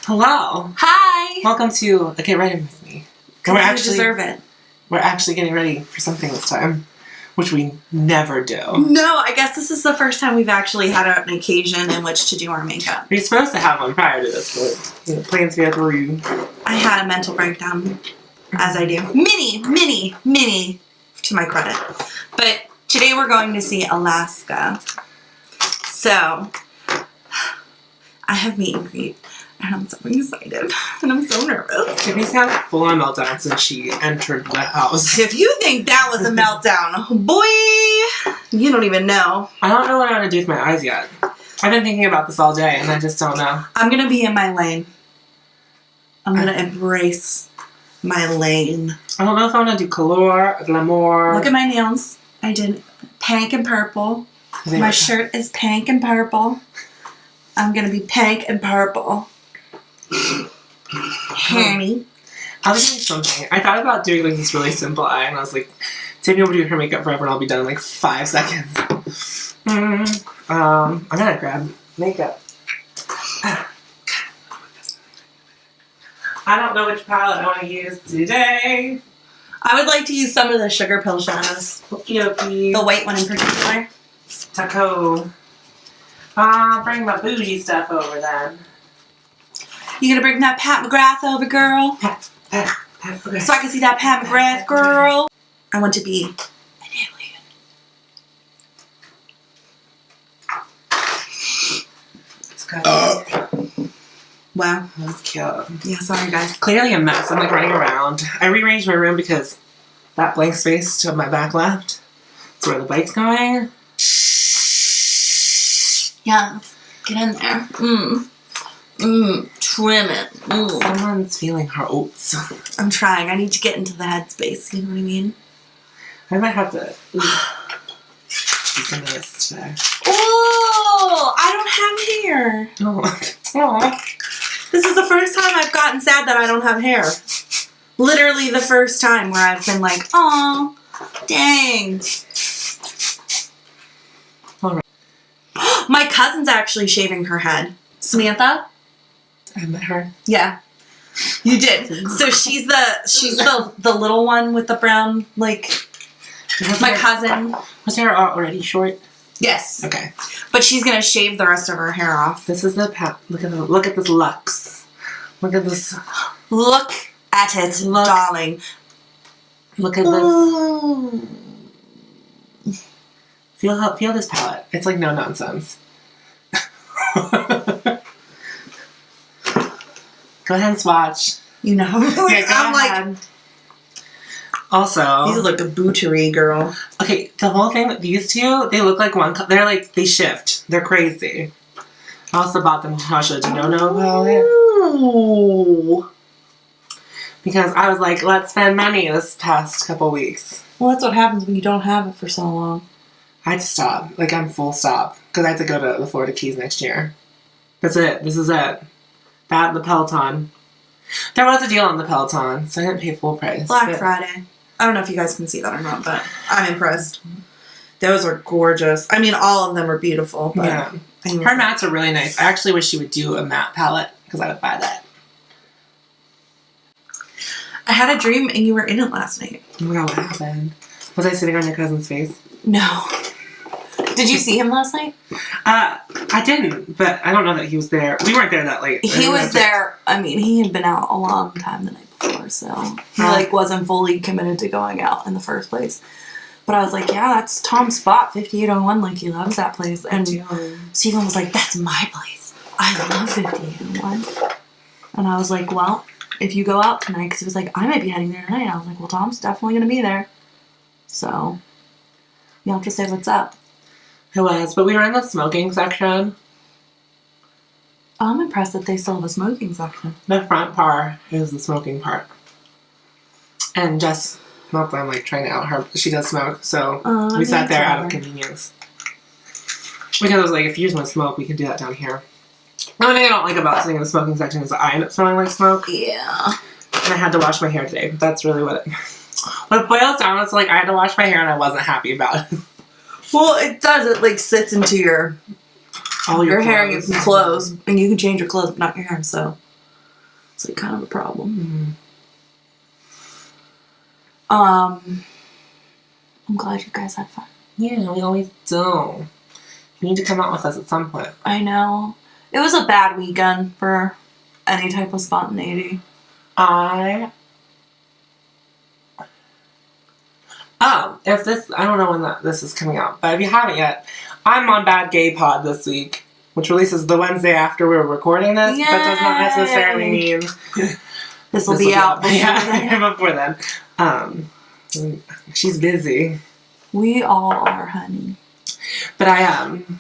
Hello. Hi. Welcome to Get Ready With Me. You deserve it. We're actually getting ready for something this time, which we never do. No, I guess this is the first time we've actually had an occasion in which to do our makeup. We were supposed to have one prior to this, but plans fell through. I had a mental breakdown, as I do. Mini, to my credit. But today we're going to see Alaska. So, I have meet and greet. And I'm so excited. And I'm so nervous. Tiffany's had a full-on meltdown since she entered the house. If you think that was a meltdown, boy, you don't even know. I don't know what I'm going to do with my eyes yet. I've been thinking about this all day, and I just don't know. I'm going to be in my lane. I'm going to embrace my lane. I don't know if I want to do color, glamour. Look at my nails. I did pink and purple. My shirt is pink and purple. I'm going to be pink and purple. Honey. I was doing something. I thought about doing like this really simple eye, and I was like, Tiffany will do her makeup forever, and I'll be done in like 5 seconds. I'm gonna grab makeup. I don't know which palette I want to use today. I would like to use some of the Sugar Pill shadows. Okie The white one in particular. Taco. Bring my bougie stuff over then. You gonna bring that Pat McGrath over, girl? Pat, okay. So I can see that Pat McGrath, girl. I want to be an alien. Wow. That was cute. Yeah, sorry guys. Clearly a mess. I'm like running around. I rearranged my room because that blank space to my back left, that's where the bike's going. Yeah, get in there. Trim it. Someone's feeling her oats. I'm trying. I need to get into the headspace. You know what I mean? I might have to do some of this today. Oh, I don't have hair. Oh. This is the first time I've gotten sad that I don't have hair. Literally the first time where I've been like, oh, dang. Alright. My cousin's actually shaving her head. Samantha? I met her. Yeah. You did. So she's the little one with the brown, like, my cousin. Was her already short? Yes. Okay. But she's gonna shave the rest of her hair off. This is the look at this lux. Look at this. Look at it, darling. Look at this. Feel this palette. It's like no nonsense. Go ahead and swatch. You know, Yeah, I'm ahead. like. Also, These look a bootery, girl. Okay, the whole thing with these two, they look like one. They're like they shift. They're crazy. I also bought them Tasha. Do you know about it? Ooh. Because I was like, let's spend money this past couple weeks. Well, that's what happens when you don't have it for so long. I had to stop. Like I'm full stop because I have to go to the Florida Keys next year. That's it. This is it. That and the Peloton. There was a deal on the Peloton, so I didn't pay full price. Black Friday. I don't know if you guys can see that or not, but I'm impressed. Those are gorgeous. I mean, all of them are beautiful. But yeah. Her mattes are really nice. I actually wish she would do a matte palette because I would buy that. I had a dream and you were in it last night. Oh my god, what happened? Was I sitting on your cousin's face? No. Did you see him last night? I didn't, but I don't know that he was there. We weren't there that late. He was there. I mean, he had been out a long time the night before, so he wasn't fully committed to going out in the first place. But I was like, yeah, that's Tom's spot, 5801. Like, he loves that place. And Stephen was like, that's my place. I love 5801. And I was like, well, if you go out tonight, because he was like, I might be heading there tonight. I was like, well, Tom's definitely going to be there. So, you'll have to say what's up. It was, but we were in the smoking section. I'm impressed that they still have a smoking section. The front part is the smoking part. And just, not that I'm like trying to out her, she does smoke, so we sat there out of convenience. Because I was like, if you just want to smoke, we can do that down here. The only thing I don't like about sitting in the smoking section is I end up smelling like smoke. Yeah. And I had to wash my hair today. That's really what it boils down to. Like, I had to wash my hair and I wasn't happy about it. Well, it does. It like sits into your All your hair and your clothes, and you can change your clothes, but not your hair. So It's like kind of a problem. Mm-hmm. I'm glad you guys had fun. Yeah, we always do. You need to come out with us at some point. I know. It was a bad weekend for any type of spontaneity. If this, I don't know when this is coming out, but if you haven't yet, I'm on Bad Gay Pod this week, which releases the Wednesday after we're recording this, but does not necessarily mean this will be out before then. She's busy. We all are, honey. But I'm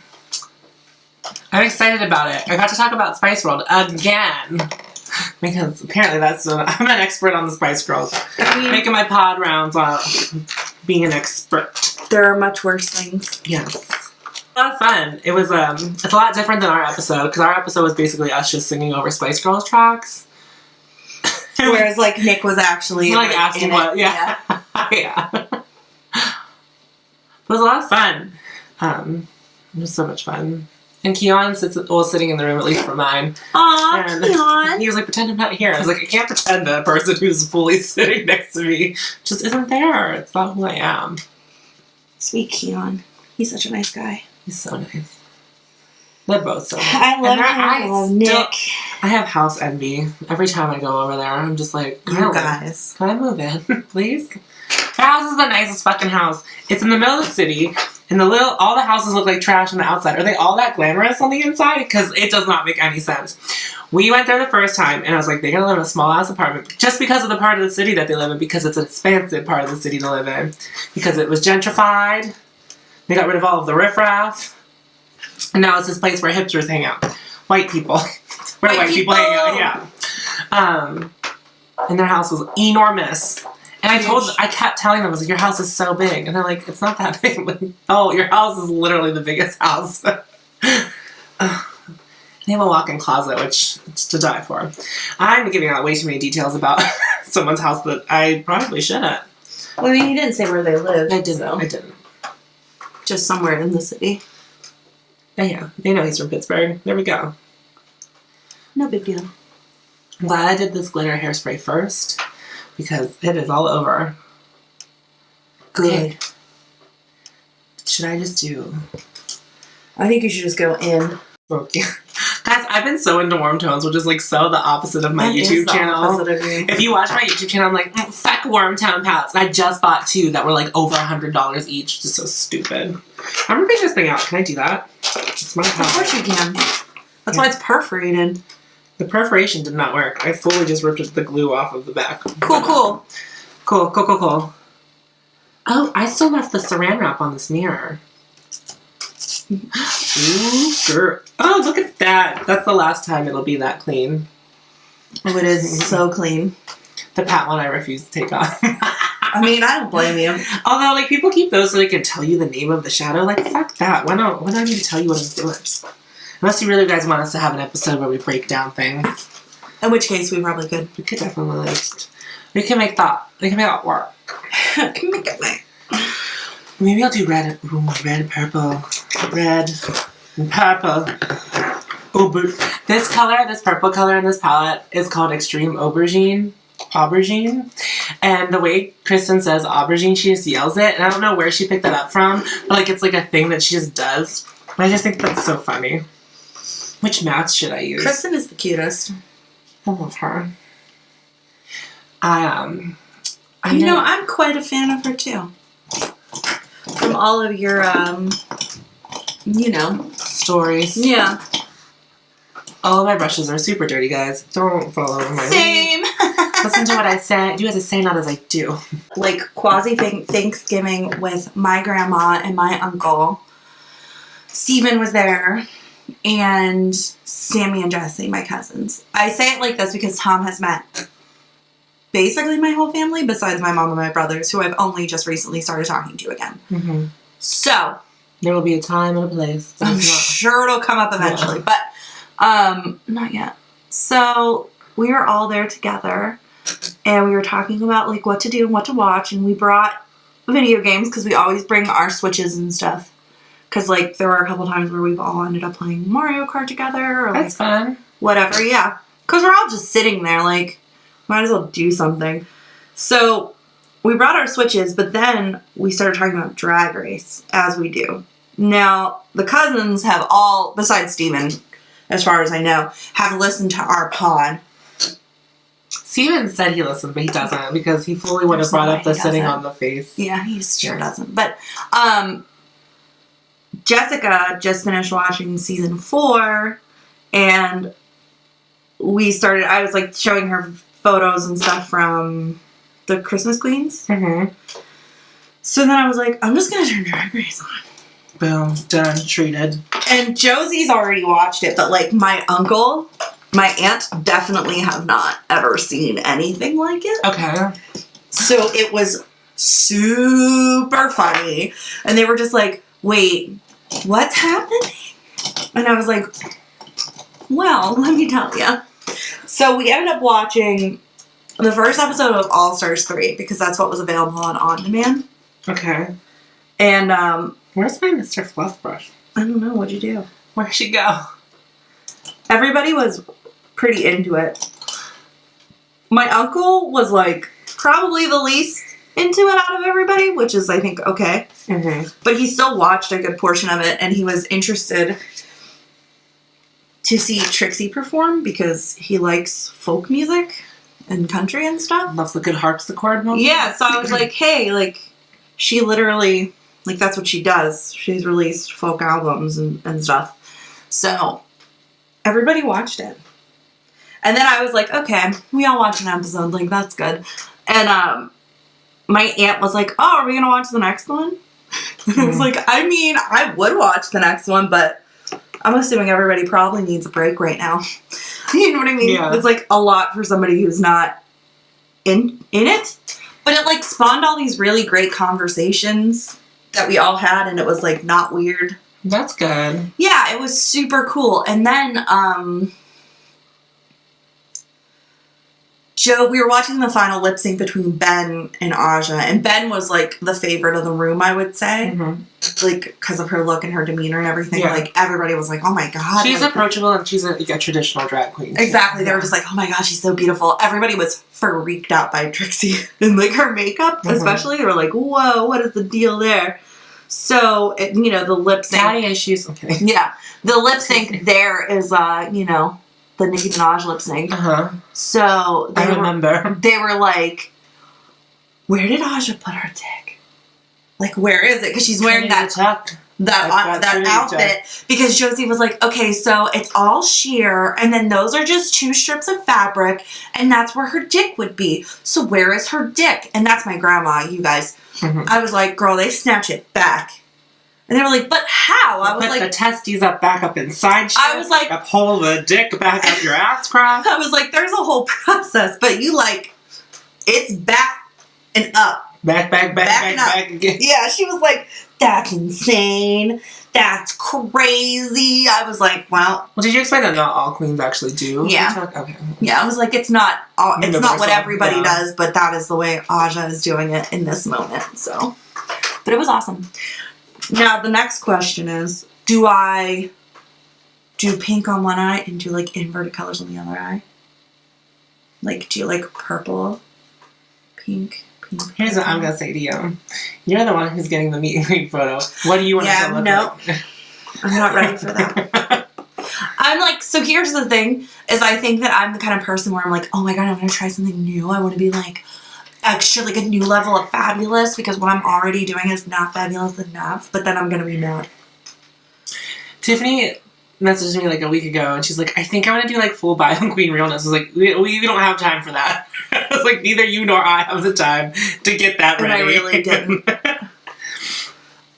excited about it. I got to talk about Spice World again. Because apparently I'm an expert on the Spice Girls. Making my pod rounds on being an expert. There are much worse things. Yes. A lot of fun. It was, it's a lot different than our episode, because our episode was basically us just singing over Spice Girls tracks. Whereas, like, Nick was actually, asking what, yeah. Yeah. It was a lot of fun. It was so much fun. And Keon was sitting in the room, at least for mine. Aw, Keon. He was like, pretend I'm not here. I was like, I can't pretend that a person who's fully sitting next to me just isn't there. It's not who I am. Sweet Keon. He's such a nice guy. He's so nice. They're both so nice. I love Nick. I have house envy. Every time I go over there, I'm just like, you guys. Can I move in, please? Their house is the nicest fucking house. It's in the middle of the city. And all the houses look like trash on the outside. Are they all that glamorous on the inside? Because it does not make any sense. We went there the first time, and I was like, they're going to live in a small-ass apartment. Just because of the part of the city that they live in, because it's an expansive part of the city to live in. Because it was gentrified. They got rid of all of the riffraff. And now it's this place where hipsters hang out. White people. Where white people hang out, yeah. And their house was enormous. And I kept telling them, I was like, your house is so big. And they're like, it's not that big. Like, oh, your house is literally the biggest house. They have a walk-in closet, which is to die for. I'm giving out way too many details about someone's house that I probably shouldn't. Well, I mean, you didn't say where they lived. I didn't. Just somewhere in the city. Yeah, they know he's from Pittsburgh. There we go. No big deal. I'm glad I did this glitter hairspray first. Because it is all over. Good. Okay. Should I just do... I think you should just go in. Okay. Guys, I've been so into warm tones, which is like so the opposite of my YouTube channel. If you watch my YouTube channel, I'm like, fuck warm tone palettes. And I just bought 2 that were like over $100 each. Just so stupid. I'm ripping this thing out. Can I do that? It's my palette. Of course you can. That's why it's perforated. The perforation did not work. I fully just ripped the glue off of the back. Cool. Cool. Oh, I still left the saran wrap on this mirror. Ooh, girl. Oh, look at that. That's the last time it'll be that clean. Oh, it is so clean. The pat one I refuse to take off. I mean, I don't blame you. Although, like, people keep those so they can tell you the name of the shadow. Like, fuck that. When do I need to tell you what I'm doing? Unless you really guys want us to have an episode where we break down things. In which case, we probably could. We could definitely. We can make that. We can make that work. Can make it work. Maybe I'll do red. Ooh, red, purple. Red and purple. This purple color in this palette is called Extreme Aubergine. And the way Kristen says aubergine, she just yells it. And I don't know where she picked that up from. But, like, it's like a thing that she just does. And I just think that's so funny. Which mats should I use? Kristen is the cutest. I love her. I'm quite a fan of her too. From all of your, stories. Yeah. All of my brushes are super dirty, guys. Don't follow my Same. Listen to what I say. Do as I say, not as I do. Like quasi Thanksgiving with my grandma and my uncle. Steven was there. And Sammy and Jesse, my cousins. I say it like this because Tom has met basically my whole family, besides my mom and my brothers, who I've only just recently started talking to again. Mm-hmm. So there will be a time and a place. I'm sure it'll come up eventually, but not yet. So we were all there together, and we were talking about like what to do and what to watch, and we brought video games because we always bring our Switches and stuff. Because, like, there were a couple times where we've all ended up playing Mario Kart together. Or, that's fun. Whatever, yeah. Because we're all just sitting there, like, might as well do something. So we brought our Switches, but then we started talking about Drag Race, as we do. Now, the cousins have all, besides Steven, as far as I know, have listened to our pod. Steven said he listened, but he doesn't, because he fully would have brought up the sitting on the face. Yeah, he sure doesn't. But Jessica just finished watching season 4, and I was like showing her photos and stuff from the Christmas Queens. Mm-hmm. So then I was like, I'm just going to turn Drag Race on. Boom, done, treated. And Josie's already watched it, but like my uncle, my aunt definitely have not ever seen anything like it. Okay. So it was super funny. And they were just like, wait, what's happening? And I was like, well, let me tell you. So we ended up watching the first episode of All Stars 3 because that's what was available on demand. Okay. And where's my Mr. Fluff brush? I don't know. What'd you do? Where'd she go? Everybody was pretty into it. My uncle was like probably the least into it out of everybody, which is I think okay. Mm-hmm. But he still watched a good portion of it, and he was interested to see Trixie perform because he likes folk music and country and stuff. Loves the good harpsichord moment. Yeah, so I was like, hey, like, she literally, like, that's what she does. She's released folk albums and stuff. So, everybody watched it. And then I was like, okay, we all watched an episode, like, that's good. And, my aunt was like, oh, are we gonna watch the next one? And I was like, I mean, I would watch the next one, but I'm assuming everybody probably needs a break right now. You know what I mean? Yeah. It's like a lot for somebody who's not in it. But it like spawned all these really great conversations that we all had, and it was like not weird. That's good. Yeah, it was super cool. And then we were watching the final lip sync between Ben and Aja, and Ben was like the favorite of the room, I would say. Mm-hmm. Like, because of her look and her demeanor and everything. Yeah. Like, everybody was like, oh my god. She's like, approachable, and she's a traditional drag queen. exactly. Yeah. They were just like, oh my god, she's so beautiful. Everybody was freaked out by Trixie and like her makeup, especially. They were like, whoa, what is the deal there? So, the lip sync. Daddy issues. Okay. Yeah. The lip sync there is, the Nicki Minaj lip sync. Uh-huh. So, I remember. They were like, where did Aja put her dick? Like, where is it? Because she's wearing that outfit. Because Josie was like, okay, so it's all sheer, and then those are just 2 strips of fabric, and that's where her dick would be. So where is her dick? And that's my grandma, you guys. Mm-hmm. I was like, girl, they snatch it back. And they were like, but how? I was Put like, the testes back up inside. I was like, pull the dick back up your ass crack. I was like, there's a whole process, but you like, it's back and up. Back again. Yeah, she was like, that's insane. That's crazy. I was like, well, did you explain that not all queens actually do? Yeah. Okay. Yeah, I was like, it's not what everybody yeah. does, but that is the way Aja is doing it in this moment. So, but it was awesome. Now the next question is, do I do pink on one eye and do like inverted colors on the other eye? Like, do you like purple, pink? Here's what I'm gonna say to you. You're the one who's getting the meet and greet photo. What do you want to look like? I'm not ready for that. I'm like, so here's the thing, is I think that I'm the kind of person where I'm like, oh my god, I'm gonna try something new. I want to be like extra, like a new level of fabulous, because what I'm already doing is not fabulous enough, but then I'm gonna be mad. Tiffany messaged me like a week ago, and she's like, I think I want to do like full bio queen realness. I was like, we don't have time for that. I was like, neither you nor I have the time to get that ready. And I really didn't.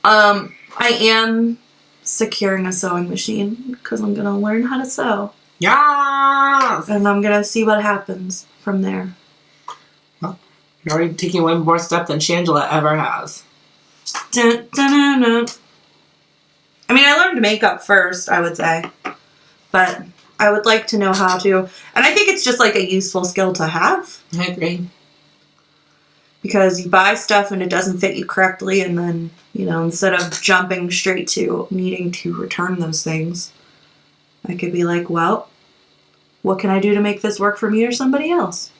I am securing a sewing machine because I'm gonna learn how to sew. Yes! And I'm gonna see what happens from there. Well, you're already taking one more step than Shangela ever has. Dun, dun, dun, dun. I mean, I learned makeup first, I would say. But I would like to know how to. And I think it's just like a useful skill to have. I agree. Because you buy stuff and it doesn't fit you correctly, and then, instead of jumping straight to needing to return those things, I could be like, well, what can I do to make this work for me or somebody else?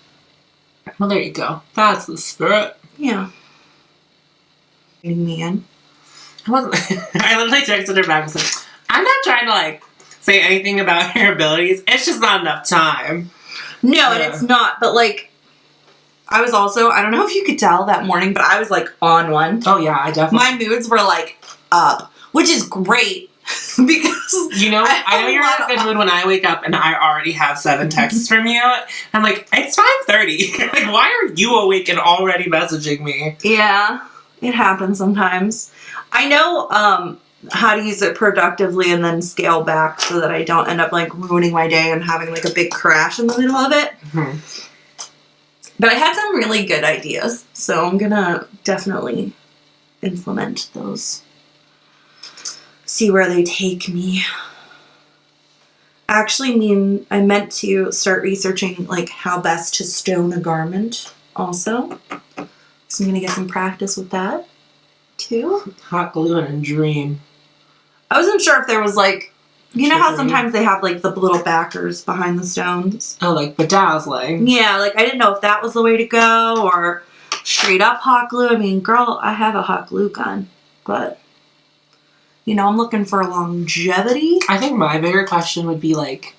Well, there you go. That's the spirit. Yeah. Man. I wasn't. I literally texted her back and said, I'm not trying to, like, say anything about your abilities. It's just not enough time. No, and it's not. But, like, I was also, I don't know if you could tell that morning, but I was, like, on one. Oh, yeah, I definitely. My moods were, like, up, which is great because, you know, I know you're in a good mood when I wake up and I already have 7 texts from you. I'm like, it's 5:30. Like, why are you awake and already messaging me? Yeah, it happens sometimes. I know how to use it productively and then scale back so that I don't end up, like, ruining my day and having, like, a big crash in the middle of it. Mm-hmm. But I had some really good ideas, so I'm gonna definitely implement those. See where they take me. Actually, I meant to start researching, like, how best to stone a garment also. So I'm gonna get some practice with that, too. Hot glue and a dream. I wasn't sure if there was, like, you know how sometimes they have, like, the little backers behind the stones? Oh, like bedazzling. Yeah, like, I didn't know if that was the way to go, or straight up hot glue. I mean, girl, I have a hot glue gun, but, you know, I'm looking for longevity. I think my bigger question would be, like,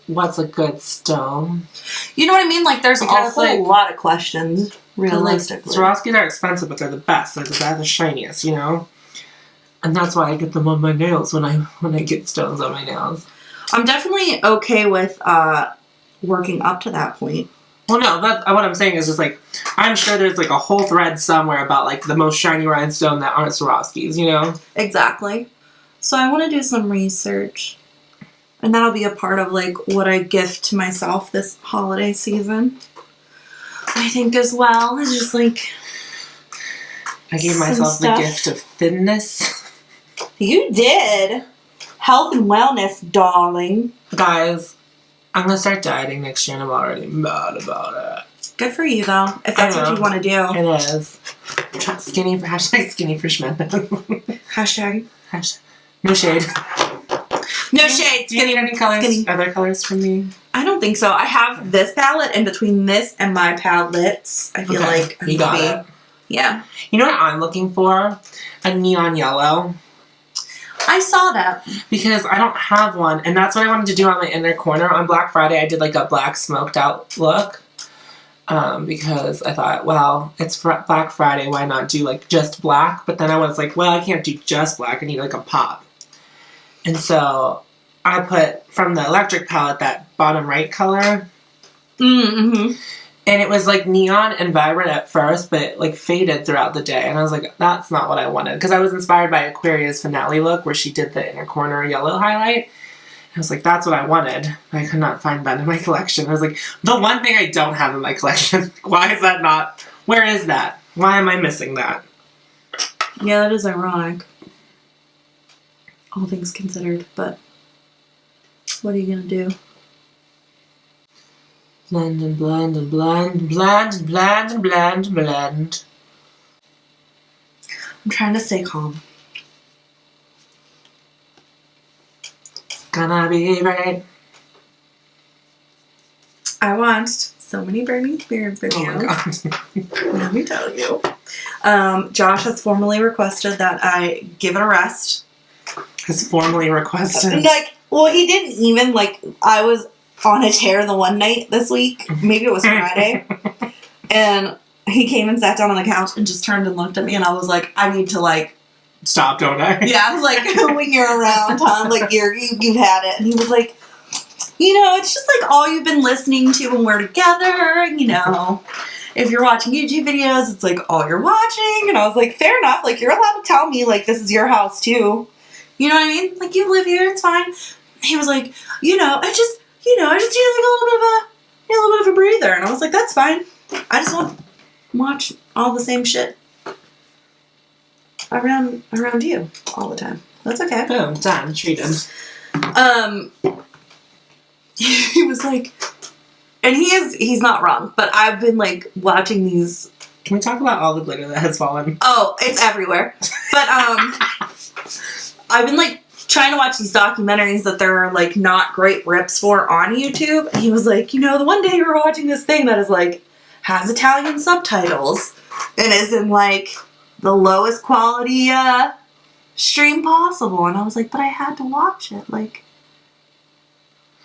what's a good stone? You know what I mean? Like, there's because, a whole lot of questions, realistically. Like, Swarovskis are expensive, but they're the best. They're the shiniest, you know? And that's why I get them on my nails when I get stones on my nails. I'm definitely okay with working up to that point. Well, no, that's what I'm saying is just, like, I'm sure there's, like, a whole thread somewhere about, like, the most shiny rhinestone that aren't Swarovskis, you know? Exactly. So I want to do some research. And that'll be a part of, like, what I gift to myself this holiday season. I think as well is just, like, I gave myself the gift of thinness. You did. Health and wellness, darling. Guys, I'm going to start dieting next year and I'm already mad about it. Good for you, though, if that's what you want to do. It is. Hashtag skinny for Schmendon. Hashtag. No shade. No shade. Do you need any colors? Skinny. Other colors from me? I don't think so. I have this palette, and between this and my palettes, I feel like you got it. Yeah. You know what I'm looking for? A neon yellow. I saw that. Because I don't have one, and that's what I wanted to do on my inner corner. On Black Friday, I did, like, a black smoked out look. Because I thought, well, it's Black Friday, why not do, like, just black? But then I was like, well, I can't do just black. I need, like, a pop. And so I put from the electric palette that bottom right color. Mm-hmm. And it was, like, neon and vibrant at first, but it, like, faded throughout the day. And I was like, that's not what I wanted. Because I was inspired by Aquaria's finale look, where she did the inner corner yellow highlight. I was like, that's what I wanted. I could not find that in my collection. I was like, the one thing I don't have in my collection. Why is that not? Where is that? Why am I missing that? Yeah, that is ironic. All things considered, but what are you going to do? Blend and blend and blend and blend and blend and blend and blend. I'm trying to stay calm. Gonna be right. I watched so many Burning Spirit videos. Oh my god. Let me tell you. Josh has formally requested that I give it a rest. Has formally requested. Like, well, he didn't even, like, I was on a tear the one night this week. Maybe it was Friday. And he came and sat down on the couch and just turned and looked at me, and I was like, I need to, like, stop, don't I? yeah, like, when you're around, Tom, like, you've had it. And he was like, you know, it's just, like, all you've been listening to when we're together, you know. If you're watching YouTube videos, it's, like, all you're watching. And I was like, fair enough. Like, you're allowed to tell me, like, this is your house, too. You know what I mean? Like, you live here, it's fine. He was like, I just need, like, a little bit of a breather. And I was like, that's fine. I just want to watch all the same shit around you all the time. That's okay. Boom, done, treated. He was like, and he's not wrong, but I've been, like, watching these. Can we talk about all the glitter that has fallen? Oh, it's everywhere. But, I've been, like, trying to watch these documentaries that there are, like, not great rips for on YouTube. And he was like, you know, the one day you were watching this thing that is, like, has Italian subtitles and is in, like, the lowest quality stream possible. And I was like, but I had to watch it. Like,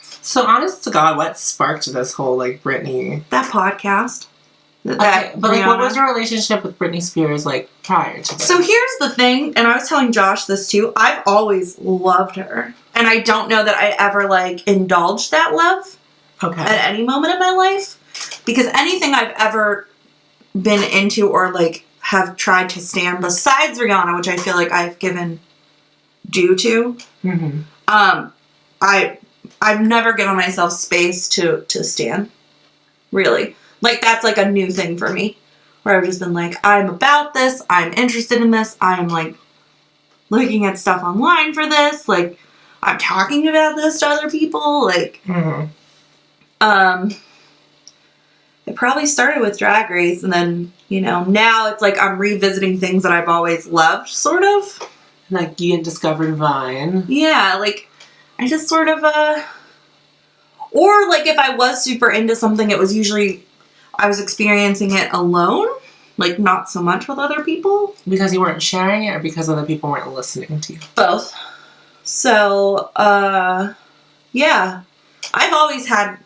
so honest to God, what sparked this whole, like, Britney... That podcast. But, like, what was your relationship with Britney Spears, like, prior to this? So here's the thing, and I was telling Josh this too, I've always loved her. And I don't know that I ever, like, indulged that love at any moment in my life. Because anything I've ever been into or, like, have tried to stand besides Rihanna, which I feel like I've given due to, I've never given myself space to stand. Really. Like, that's, like, a new thing for me. Where I've just been like, I'm about this. I'm interested in this. I'm, like, looking at stuff online for this. Like, I'm talking about this to other people. Like, it probably started with Drag Race. And then, you know, now it's like I'm revisiting things that I've always loved, sort of. Like, you discovered Vine. Yeah, like, I just sort of, or, like, if I was super into something, it was usually... I was experiencing it alone, like not so much with other people. Because you weren't sharing it or because other people weren't listening to you? Both. So, yeah. I've always had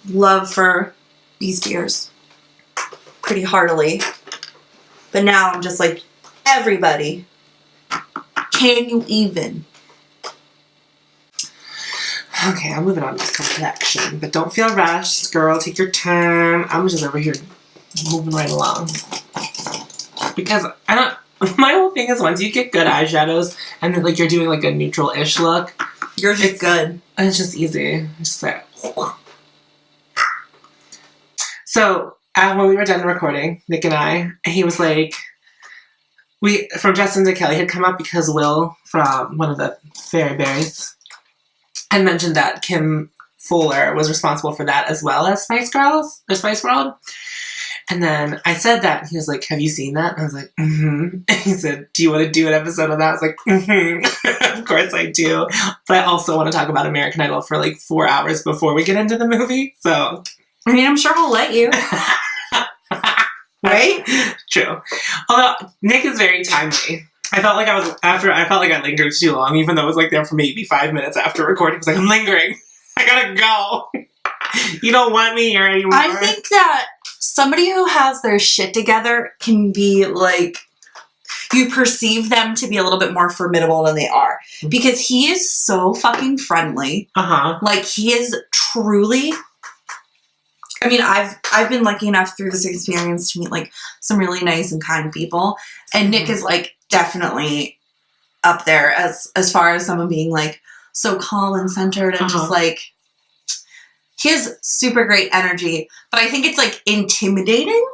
love for B. Spears. Pretty heartily. But now I'm just like, everybody. Can you even? Okay, I'm moving on to complexion. But don't feel rushed, girl. Take your time. I'm just over here moving right along. Because I don't... My whole thing is once you get good eyeshadows and then, like, you're doing, like, a neutral-ish look... You're just good. And it's just easy. Just like... So, when we were done recording, Nick and I, he was like... From Justin to Kelly had come up because Will, from one of the Fairy Berries... and mentioned that Kim Fuller was responsible for that as well as Spice Girls, or Spice World. And then I said that, and he was like, have you seen that? And I was like, And he said, do you want to do an episode of that? I was like, Of course I do. But I also want to talk about American Idol for like 4 hours before we get into the movie. So, I mean, I'm sure he'll let you. Right? True. Although, Nick is very timely. I felt like I lingered too long, even though it was like there for maybe 5 minutes after recording. I was like, I'm lingering. I gotta go. You don't want me here anymore. I think that somebody who has their shit together can be like, you perceive them to be a little bit more formidable than they are. Because he is so fucking friendly. Like, he is truly... I mean, I've been lucky enough through this experience to meet, like, some really nice and kind people. And Nick is, like, definitely up there as far as someone being, like, so calm and centered and just, like, he has super great energy. But I think it's, like, intimidating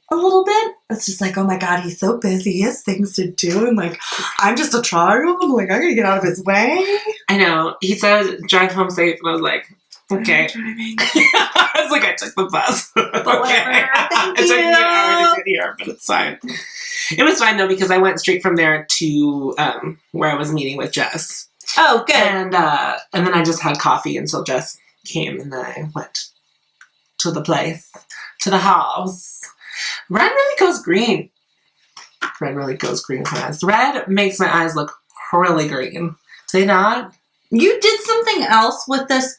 a little bit. It's just like, oh my God, he's so busy. He has things to do. And, like, I'm just a child. Like, I gotta get out of his way. I know. He said, drive home safe. And I was like... Okay. I was like, I took the bus. But whatever. Thank you. It took me an hour to get here, but it's fine. It was fine though because I went straight from there to where I was meeting with Jess. Oh, good. And then I just had coffee until Jess came, and then I went to the place, to the house. Red really goes green. Red really goes green with my eyes. Red makes my eyes look really green. Do they not? You did something else with this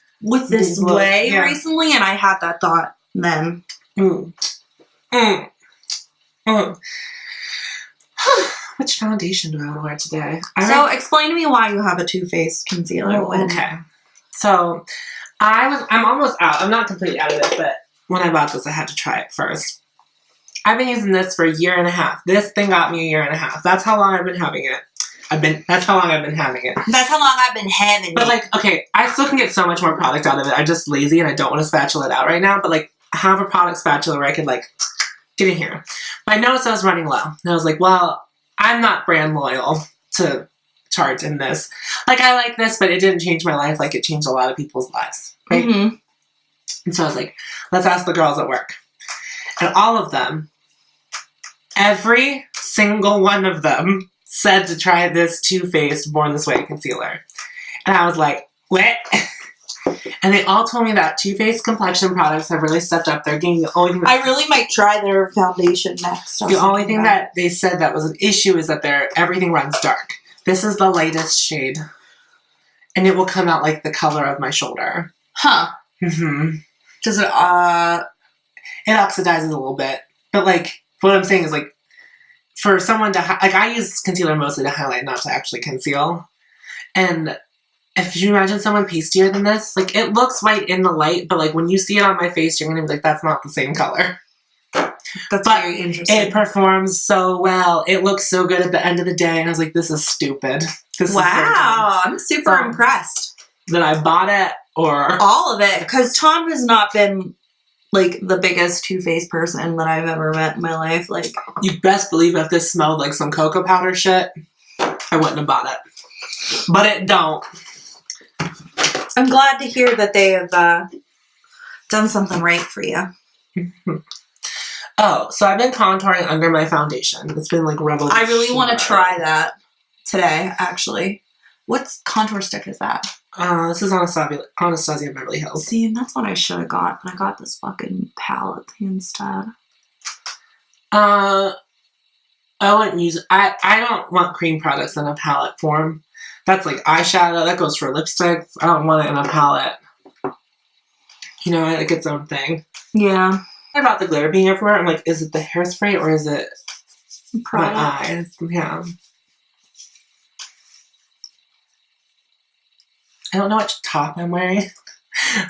way recently, and I had that thought then. Which foundation do I want to wear today? Explain to me why you have a Too Faced concealer. Okay. So, I'm almost out. I'm not completely out of it, but when I bought this, I had to try it first. I've been using this for a year and a half. This thing got me a year and a half. That's how long I've been having it. That's how long I've been having it. That's how long I've been having it. But, like, okay, I still can get so much more product out of it. I'm just lazy and I don't want to spatula it out right now. But, like, I have a product spatula where I can, like, get in here. But I noticed I was running low. And I was like, well, I'm not brand loyal to Tarte in this. Like, I like this, but it didn't change my life like it changed a lot of people's lives. Right? Mm-hmm. And so I was like, let's ask the girls at work. And all of them, every single one of them, said to try this Too Faced Born This Way concealer. And I was like, what? And they all told me that Too Faced complexion products have really stepped up their game. The only thing I really might try their foundation next. The only thing that they said that was an issue is that everything runs dark. This is the lightest shade. And it will come out like the color of my shoulder. Huh. Mm-hmm. Does it, It oxidizes a little bit. But, like, what I'm saying is, like, for someone to, like, I use concealer mostly to highlight, not to actually conceal. And if you imagine someone pastier than this, like, it looks white in the light, but, like, when you see it on my face, you're going to be like, that's not the same color. That's very interesting. It performs so well. It looks so good at the end of the day. And I was like, this is stupid. Wow. I'm super impressed. That I bought it or... All of it. Because Tom has not been, like, the biggest Too Faced person that I've ever met in my life. Like, you best believe if this smelled like some cocoa powder shit, I wouldn't have bought it. But it don't. I'm glad to hear that they have done something right for you. Oh, so I've been contouring under my foundation. It's been like revolutionary. I really want to try that today, actually. What contour stick is that? This is Anastasia Beverly Hills. See, that's what I should have got, but I got this fucking palette thing instead. I wouldn't use... I don't want cream products in a palette form. That's like eyeshadow. That goes for lipsticks. I don't want it in a palette. You know, like its own thing. Yeah. About the glitter being everywhere, I'm like, is it the hairspray or is it product? My eyes? Yeah. I don't know which top I'm wearing.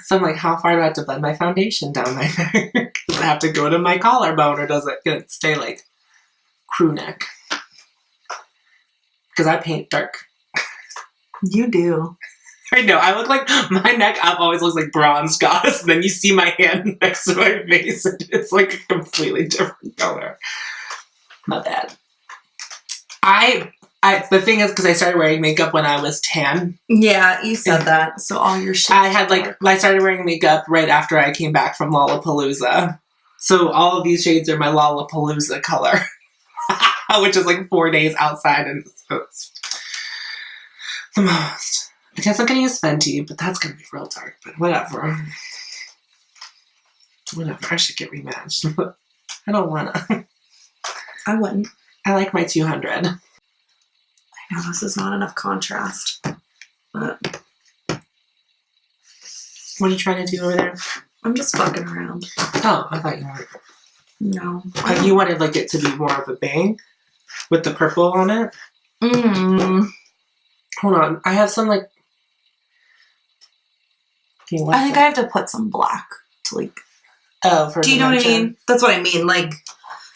So I'm like, how far do I have to blend my foundation down my hair? Does it have to go to my collarbone or does it stay like crew neck? Because I paint dark. You do. I know. I look like my neck up always looks like bronze goddess. And then you see my hand next to my face and it's like a completely different color. Not bad. The thing is, because I started wearing makeup when I was tan. Yeah, you said that. So all your shit. I started wearing makeup right after I came back from Lollapalooza. So all of these shades are my Lollapalooza color. Which is like 4 days outside and it's the most. I guess I'm going to use Fenty, but that's going to be real dark. But whatever. Whatever. I should get rematched. I don't want to. I wouldn't. I like my 200. I know this is not enough contrast. But what are you trying to do over there? I'm just fucking around. Oh, I thought you were. No. Like you wanted like it to be more of a bang with the purple on it? Hold on. I have some like... I think I have to put some black to like... Oh, for do you know what I mean? That's what I mean. Like,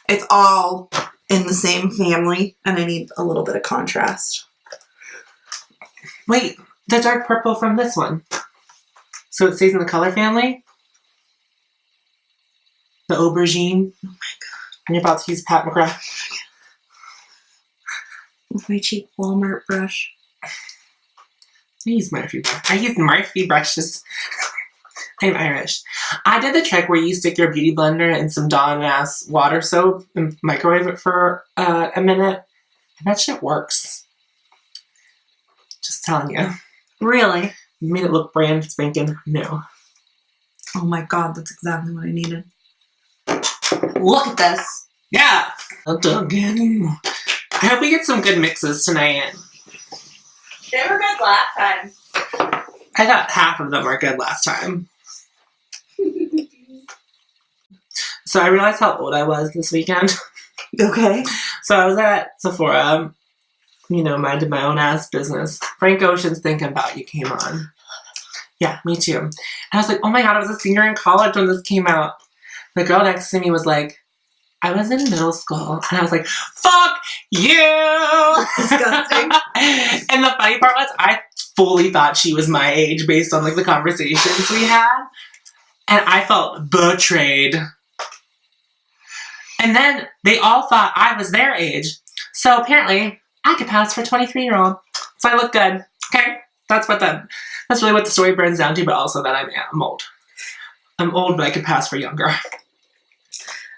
it's all in the same family, and I need a little bit of contrast. Wait, the dark purple from this one. So it stays in the color family? The aubergine? Oh my god. And you're about to use Pat McGrath. With my cheap Walmart brush. I use Murphy brushes. I'm Irish. I did the trick where you stick your beauty blender in some Dawn-ass water soap and microwave it for a minute. And that shit works. Just telling you. Really? You made it look brand spanking new. Oh my god, that's exactly what I needed. Look at this. Yeah! I hope we get some good mixes tonight. They were good last time. I thought half of them were good last time. So I realized how old I was this weekend. Okay. So I was at Sephora, you know, minding my own ass business. Frank Ocean's Thinking About You came on. Yeah, me too. And I was like, oh my god, I was a senior in college when this came out. The girl next to me was like, I was in middle school. And I was like, fuck you! Disgusting. And the funny part was, I fully thought she was my age based on like the conversations we had. And I felt betrayed. And then they all thought I was their age. So apparently, I could pass for a 23-year-old. So I look good. Okay? That's really what the story burns down to, but also that I'm old. I'm old, but I could pass for younger.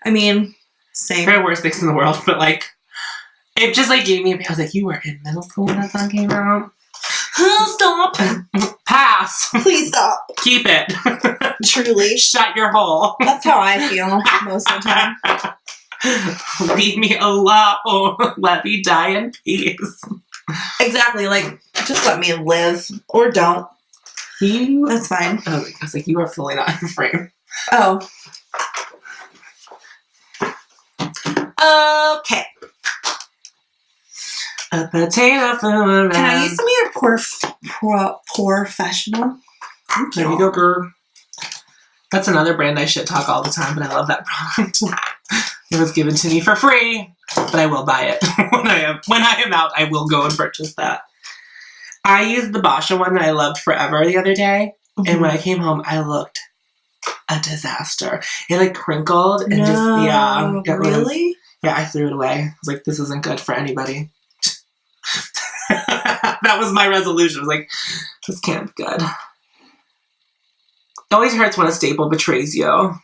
I mean, same. There are worse things in the world, but like, It just like gave me I was like, you were in middle school when that song came out? Stop. Pass. Please stop. Keep it. Truly. Shut your hole. That's how I feel most of the time. Leave me alone. Let me die in peace. Exactly. Like, just let me live. Or don't. That's fine. I was like, you are fully not in frame. Oh. Okay. A potato from Can I use some of your professional? Thank you. There you go, girl. That's another brand I shit talk all the time, but I love that product. It was given to me for free, but I will buy it when I am out. I will go and purchase that. I used the Basha one that I loved forever the other day, and when I came home, I looked a disaster. It like crinkled and Really? I threw it away. I was like, this isn't good for anybody. That was my resolution. I was like, this can't be good. It always hurts when a staple betrays you.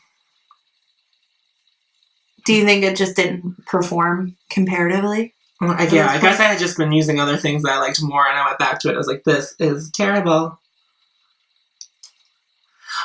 Do you think it just didn't perform comparatively? I guess I had just been using other things that I liked more, and I went back to it. I was like, this is terrible.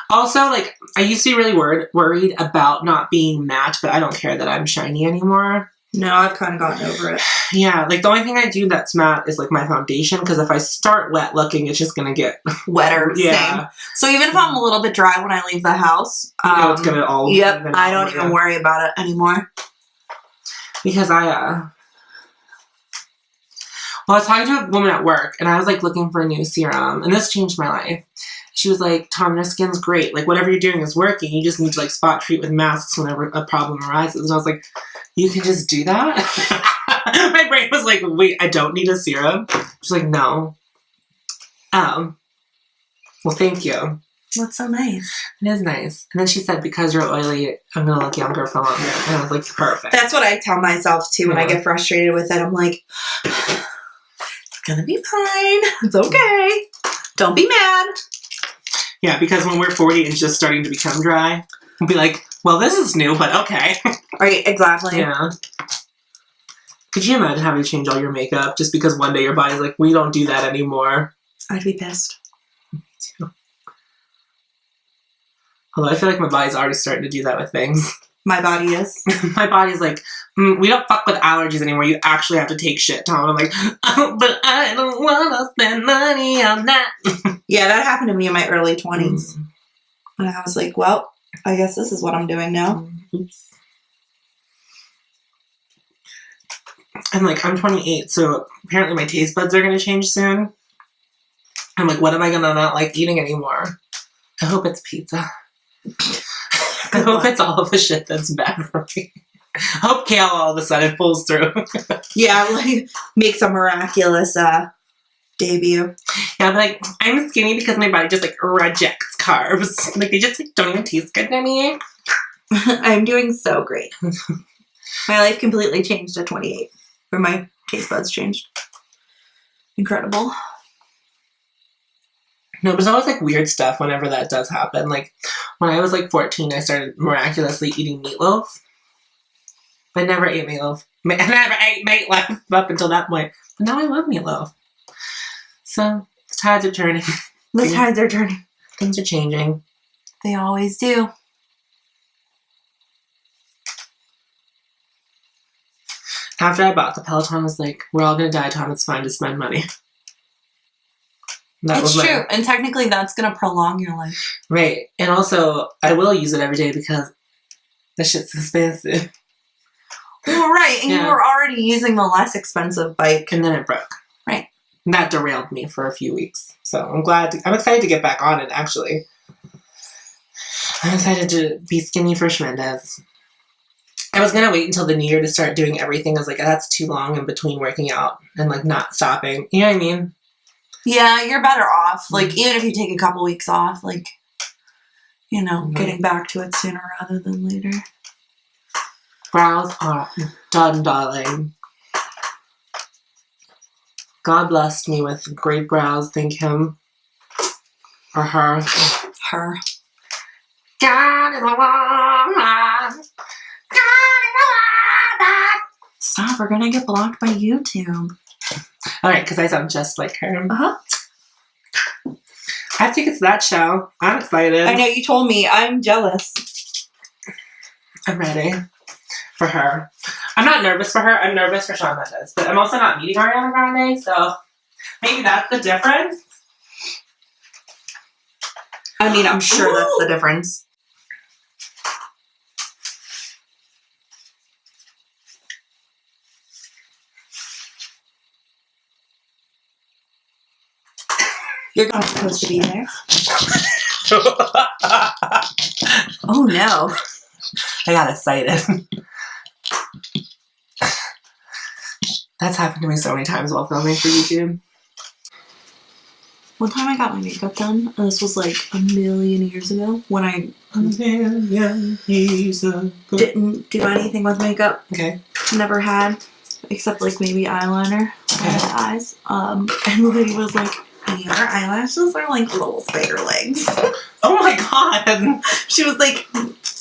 Also, like, I used to be really worried about not being matte, but I don't care that I'm shiny anymore. No, I've kind of gotten over it. Yeah, like, the only thing I do that's matte is, like, my foundation, because if I start wet looking, it's just going to get... wetter. Yeah. Same. So even if I'm a little bit dry when I leave the house... it's going to all... Yep, I don't even worry about it anymore. Because I was talking to a woman at work, and I was, like, looking for a new serum, and this changed my life. She was like, Tom, your skin's great. Like, whatever you're doing is working. You just need to, like, spot treat with masks whenever a problem arises. And I was like, you can just do that? My brain was like, wait, I don't need a serum? She's like, no. Well, thank you. That's so nice. It is nice. And then she said, because you're oily, I'm going to look younger for longer. And I was like, perfect. That's what I tell myself, too, when I get frustrated with it. I'm like, it's going to be fine. It's okay. Don't be mad. Yeah, because when we're 40 it's just starting to become dry, we'll be like, well, this is new, but okay. Right, exactly. Yeah. Could you imagine having to change all your makeup just because one day your body's like, we don't do that anymore? I'd be pissed. Me too. Although I feel like my body's already starting to do that with things. My body is. My body's like, we don't fuck with allergies anymore. You actually have to take shit, Tom. I'm like, oh, but I don't want to spend money on that. Yeah, that happened to me in my early 20s. And I was like, well, I guess this is what I'm doing now. Oops. And like, I'm 28, so apparently my taste buds are going to change soon. I'm like, what am I going to not like eating anymore? I hope it's pizza. I hope it's all of the shit that's bad for me. I hope kale all of a sudden pulls through. Yeah, like, makes a miraculous debut. Yeah, but like, I'm skinny because my body just like rejects carbs. Like, they just like, don't even taste good to me. I'm doing so great. My life completely changed at 28. Or my taste buds changed. Incredible. No, there's always like weird stuff whenever that does happen. Like when I was like 14, I started miraculously eating meatloaf. I never ate meatloaf. I never ate meatloaf up until that point. But now I love meatloaf. So the tides are turning. The tides are turning. Things are changing. They always do. After I bought the Peloton, I was like, we're all going to die, Tom. It's fine to spend money. It's true. And technically, that's going to prolong your life. Right. And also, I will use it every day because the shit's expensive. Well, right. And you were already using the less expensive bike. And then it broke. Right. And that derailed me for a few weeks. So I'm excited to get back on it, actually. I'm excited to be skinny for Schmendez. I was going to wait until the new year to start doing everything. I was like, that's too long in between working out and like not stopping. You know what I mean? Yeah, you're better off. Like, even if you take a couple weeks off, like, you know, getting back to it sooner rather than later. Brows are done, darling. God blessed me with great brows. Thank him. Or her. Her. God is a woman. God is a woman. Stop, we're gonna get blocked by YouTube. Alright, because I sound just like her. Uh-huh. I have tickets to that show. I'm excited. I know, you told me. I'm jealous. I'm ready for her. I'm not nervous for her. I'm nervous for Shawn Mendes. But I'm also not meeting Ariana Grande, so maybe that's the difference. I mean, I'm sure that's the difference. You're not supposed to be there. Oh no. I got excited. That's happened to me so many times while filming for YouTube. One time I got my makeup done, and this was like a million years ago, when I didn't do anything with makeup. Okay. Never had, except like maybe eyeliner on my eyes. And the lady was like, your eyelashes are like little spider legs. Oh my god! She was like,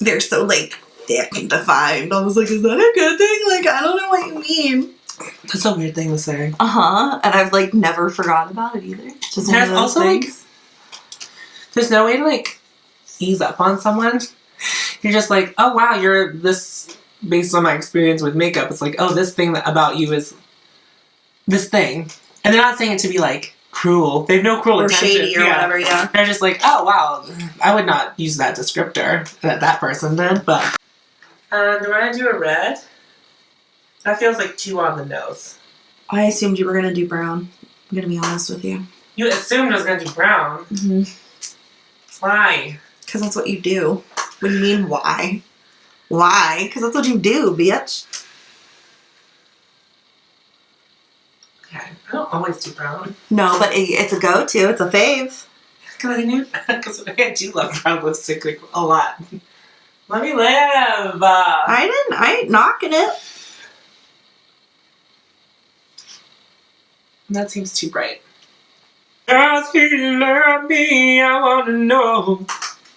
they're so like thick and defined. I was like, is that a good thing? Like, I don't know what you mean. That's a weird thing to say. Uh-huh. And I've like never forgot about it either. Just one of those also things. like, there's no way to like ease up on someone. You're just like, oh wow, you're this, based on my experience with makeup, it's like, oh, this thing about you is this thing. And they're not saying it to be like cruel. They have no cruel intentions. Or shady or whatever, yeah. They're just like, oh wow, I would not use that descriptor that person did, but. Do I want to do a red? That feels like too on the nose. I assumed you were going to do brown. I'm going to be honest with you. You assumed I was going to do brown? Mm-hmm. Why? Because that's what you do. What do you mean, why? Why? Because that's what you do, bitch. Okay. I don't always do brown. No, but it's a go-to. It's a fave. Because I do love brown lipstick like, a lot. Let me live! I ain't knocking it. That seems too bright. Does he love me? I want to know.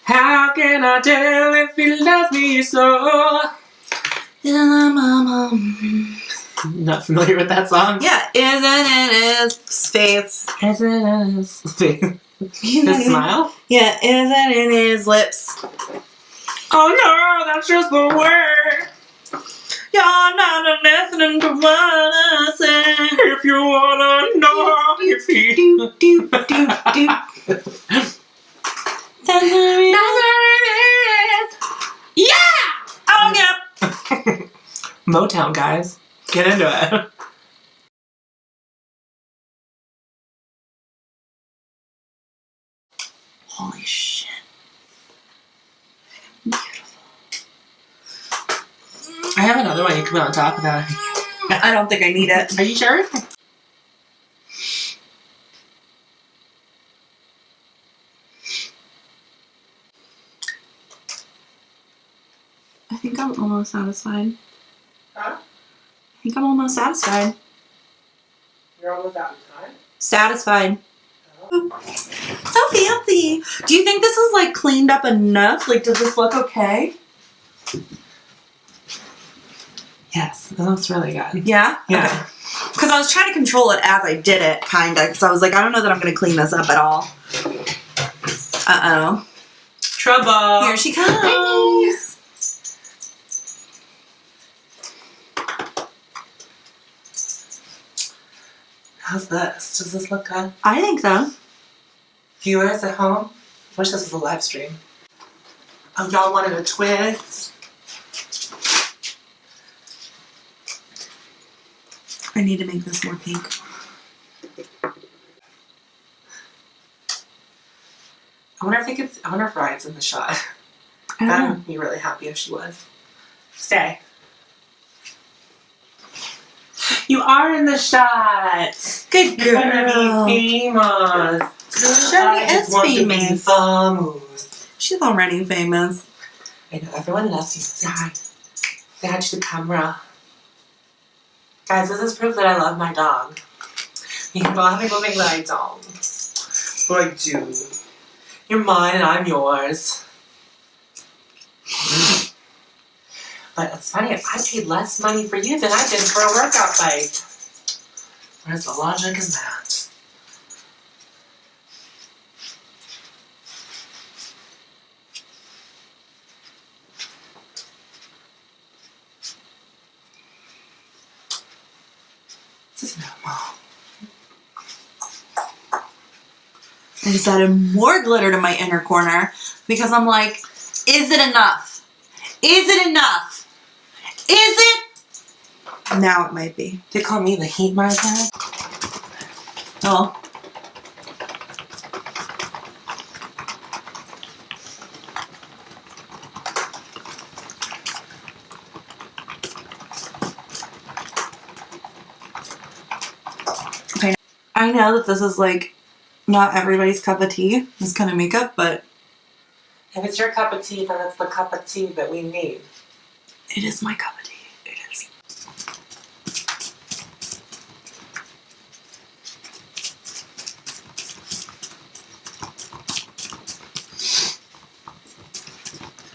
How can I tell if he loves me so? Not familiar with that song? Yeah, isn't it his face? Isn't it his face? His smile? Yeah, isn't it his lips? Oh no, that's just the word. You're not listening to what I say. If you wanna know if he do do do do. That's what it is. Yeah! Oh yeah. Motown guys, get into it. Holy shit. Beautiful. I have another one you can put on top of that. I don't think I need it. Are you sure? I think I'm almost satisfied. Huh? I think I'm almost satisfied. You're almost out of time? Satisfied. Oh. So fancy. Do you think this is like cleaned up enough? Like, does this look okay? Yes, it looks really good. Yeah? Yeah. Okay. Because I was trying to control it as I did it, kind of. Because I was like, I don't know that I'm going to clean this up at all. Uh-oh. Trouble. Here she comes. How's this? Does this look good? I think so. Viewers at home, I wish this was a live stream. Oh, y'all wanted a twist? I need to make this more pink. I wonder if Ryan's in the shot. I don't know. I'd be really happy if she was. Stay. You are in the shot! Good girl. You're gonna be famous. She already is famous. Famous. She's already famous. I know, everyone loves you. Say hi. Say hi to the camera. Guys, this is proof that I love my dog. Because a lot of people think that I don't. But I do. You're mine and I'm yours. But it's funny, if I paid less money for you than I did for a workout bike. Where's the logic in that? This is not well. I just added more glitter to my inner corner because I'm like, is it enough? Is it enough? Is it? Now it might be. They call me the heat miser. Oh. Okay. I know that this is like not everybody's cup of tea, this kind of makeup, but If it's your cup of tea, then it's the cup of tea that we need. it is my cup of tea.